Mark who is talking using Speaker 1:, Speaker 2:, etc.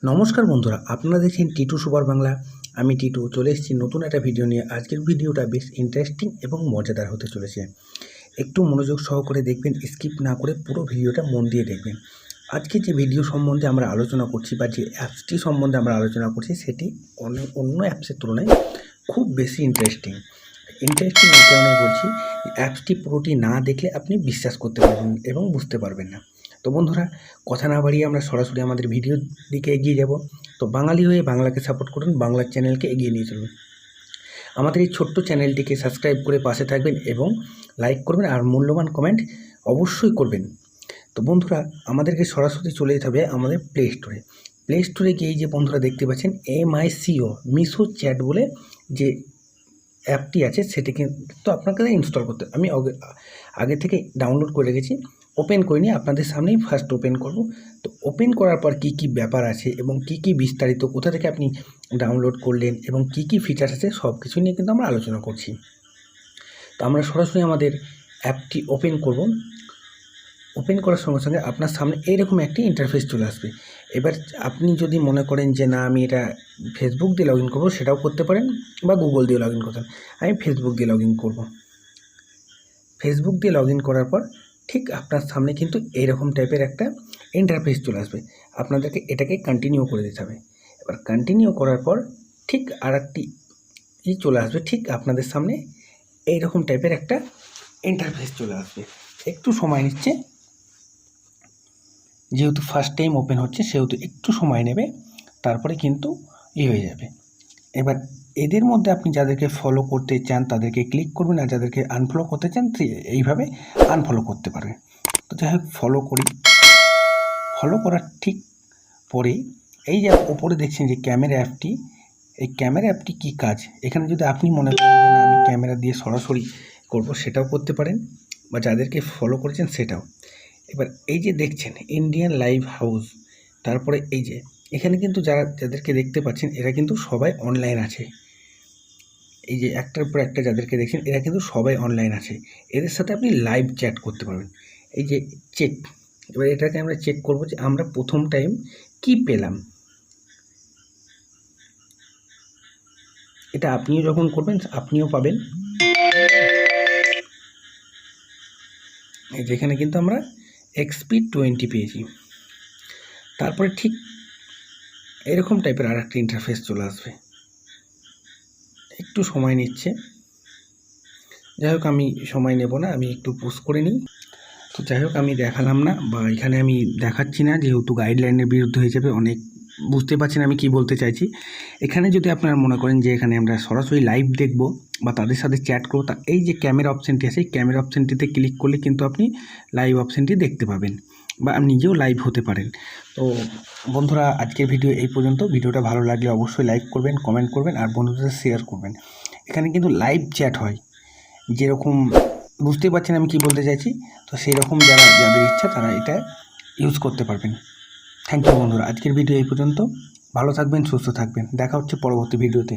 Speaker 1: নমস্কার বন্ধুরা, আপনারা দেখছেন টিটু সুপার বাংলা। আমি টিটু চলে এসেছি নতুন একটা ভিডিও নিয়ে। আজকের ভিডিওটা বেশ ইন্টারেস্টিং এবং মজাদার হতে চলেছে। একটু মনোযোগ সহকারে দেখবেন, স্কিপ না করে পুরো ভিডিওটা মন দিয়ে দেখবেন। আজকে যে ভিডিও সম্বন্ধে আমরা আলোচনা করছি বা যে অ্যাপসটি সম্বন্ধে আমরা আলোচনা করছি সেটি অন্য অ্যাপসের তুলনায় খুব বেশি ইন্টারেস্টিং এই কারণে বলছি, অ্যাপসটি পুরোটি না দেখলে আপনি বিশ্বাস করতে পারবেন এবং বুঝতে পারবেন না। তো বন্ধুরা, কথা না বাড়িয়ে আমরা সরাসরি আমাদের ভিডিওর দিকে এগিয়ে যাব। তো বাঙালি হয়ে বাংলাকে সাপোর্ট করুন, বাংলার চ্যানেলকে এগিয়ে নিয়ে চলুন। আমাদের এই ছোট্ট চ্যানেলটিকে সাবস্ক্রাইব করে পাশে থাকবেন এবং লাইক করবেন আর মূল্যবান কমেন্ট অবশ্যই করবেন। তো বন্ধুরা, আমাদেরকে সরাসরি চলে যেতে হবে আমাদের প্লে স্টোরে গিয়ে যে বন্ধুরা দেখতে পাচ্ছেন MICO মিশো চ্যাট বলে যে অ্যাপটি আছে সেটি কিন্তু আপনাকে ইনস্টল করতে, আমি আগে থেকে ডাউনলোড করে রেখেছি, ওপেন করিনি, আপনাদের সামনেই ফার্স্ট ওপেন করব। তো ওপেন করার পর কী কী ব্যাপার আছে এবং কী কী বিস্তারিত, কোথা থেকে আপনি ডাউনলোড করলেন এবং কী কী ফিচার্স আছে সব কিছু নিয়ে কিন্তু আমরা আলোচনা করছি। তো আমরা সরাসরি আমাদের অ্যাপটি ওপেন করব। ওপেন করার সঙ্গে সঙ্গে আপনার সামনে এইরকম একটি ইন্টারফেস চলে আসবে। এবার আপনি যদি মনে করেন যে না, আমি এটা ফেসবুক দিয়ে লগ ইন করবো, সেটাও করতে পারেন, বা গুগল দিয়ে লগ ইন করতেন। আমি ফেসবুক দিয়ে লগ ইন করবো। ফেসবুক দিয়ে লগ ইন করার পর ঠিক আপনার সামনে কিন্তু এইরকম টাইপের একটা ইন্টারফেস চলে আসবে। আপনাদেরকে এটাকে কন্টিনিউ করে দিতে হবে। এবার কন্টিনিউ করার পর ঠিক আর একটি চলে আসবে, ঠিক আপনাদের সামনে এইরকম টাইপের একটা ইন্টারফেস চলে আসবে। একটু সময় নিচ্ছে, যেহেতু ফার্স্ট টাইম ওপেন হচ্ছে সেহেতু একটু সময় নেবে, তারপরে কিন্তু হয়ে যাবে। এবার এদের মধ্যে আপনি যাদেরকে ফলো করতে চান তাদেরকে ক্লিক করবেন, আর যাদেরকে আনফলো করতে চান এইভাবে আনফলো করতে পারবেন। তো যাই হোক, ফলো করি। ফলো করার ঠিক পরেই এই যে ওপরে দেখছেন যে ক্যামেরা অ্যাপটি, এই ক্যামেরা অ্যাপটি কী কাজ, এখানে যদি আপনি মনে করেন যে না আমি ক্যামেরা দিয়ে সরাসরি করব, সেটাও করতে পারেন, বা যাদেরকে ফলো করেছেন সেটাও। এবার এই যে দেখছেন ইন্ডিয়ান লাইভ হাউস, তারপরে এই যে এখানে কিন্তু যাদেরকে দেখতে পাচ্ছেন এরা কিন্তু সবাই অনলাইন আছে। এই যে একটার পর একটা যাদেরকে দেখছেন এরা কিন্তু সবাই অনলাইন আছে, এদের সাথে আপনি লাইভ চ্যাট করতে পারবেন। এই যে চেক, এবার এটাকে আমরা চেক করব যে আমরা প্রথম টাইম কি পেলাম। এটা আপনিও যখন করবেন আপনিও পাবেন। যেখানে কিন্তু আমরা XP 20 পেয়েছি। তারপরে ঠিক এরকম টাইপের আর একটা ইন্টারফেস চলে আসবে, একটু সময় নিচ্ছে। যাই হোক, আমি সময় নেব না, আমি একটু পুশ করে নিই। তো যাই হোক, আমি দেখালাম না বা এখানে আমি দেখাচ্ছি না, যেহেতু গাইডলাইনের বিরুদ্ধে হয়ে যাবে। অনেক বুঝতে পারছেন আমি কি বলতে চাইছি। এখানে যদি আপনারা মনে করেন যে এখানে আমরা সরাসরি লাইভ দেখব বা তাদের সাথে চ্যাট করবো, তা এই যে ক্যামেরা অপশানটি আছে, এই ক্যামেরা অপশানটিতে ক্লিক করলে কিন্তু আপনি লাইভ অপশানটি দেখতে পাবেন বা নিজেও লাইভ হতে পারেন। তো বন্ধুরা, আজকের ভিডিও এই পর্যন্ত। ভিডিওটা ভালো লাগলে অবশ্যই লাইক করবেন, কমেন্ট করবেন আর বন্ধুদের শেয়ার করবেন। এখানে কিন্তু লাইভ চ্যাট হয়, যেরকম বুঝতে পারছেন আমি কি বলতে চাইছি। তো সেই রকম যাদের ইচ্ছা তারা এটা ইউজ করতে পারবেন। থ্যাংক ইউ বন্ধুরা, আজকের ভিডিও এই পর্যন্ত। ভালো থাকবেন, সুস্থ থাকবেন, দেখা হচ্ছে পরবর্তী ভিডিওতে।